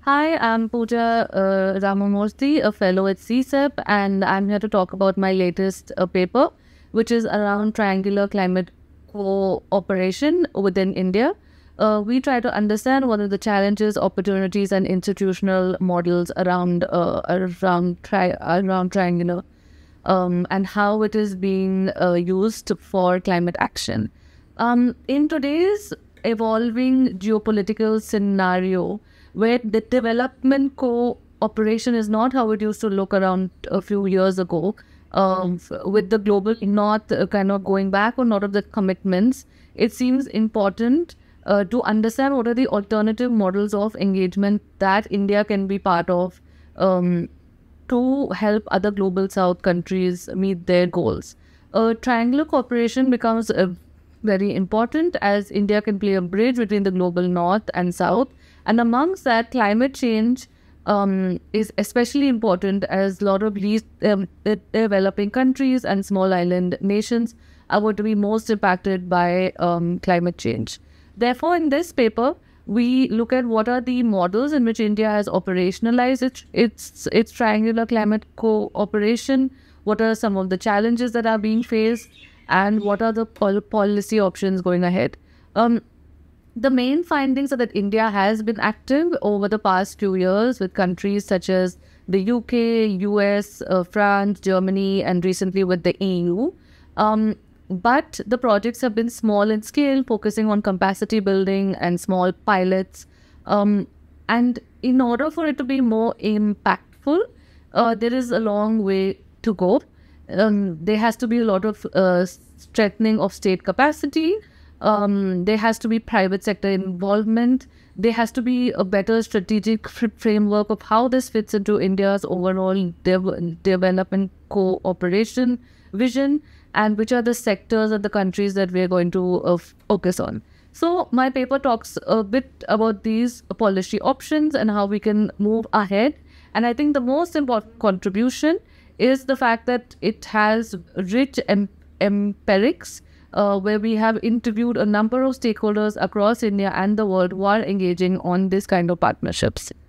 Hi, I'm Pooja Ramamurthy, a fellow at CSEP, and I'm here to talk about my latest paper, which is around triangular climate cooperation within India. We try to understand what are the challenges, opportunities, and institutional models around triangular, and how it is being used for climate action. In today's evolving geopolitical scenario, where the development cooperation is not how it used to look around a few years ago, with the global north kind of going back on a lot of the commitments, it seems important to understand what are the alternative models of engagement that India can be part of, to help other global south countries meet their goals. Triangular cooperation becomes very important as India can play a bridge between the global north and south. And amongst that, climate change is especially important as a lot of least developing countries and small island nations are going to be most impacted by climate change. Therefore, in this paper, we look at what are the models in which India has operationalized its triangular climate cooperation, what are some of the challenges that are being faced, and what are the policy options going ahead. The main findings are that India has been active over the past few years with countries such as the UK, US, France, Germany, and recently with the EU. But the projects have been small in scale, focusing on capacity building and small pilots. And in order for it to be more impactful, there is a long way to go. There has to be a lot of strengthening of state capacity. There has to be private sector involvement. There has to be a better strategic framework of how this fits into India's overall development cooperation vision, and which are the sectors and the countries that we're going to focus on. So my paper talks a bit about these policy options and how we can move ahead. And I think the most important contribution is the fact that it has rich empirics, where we have interviewed a number of stakeholders across India and the world who are engaging on this kind of partnerships.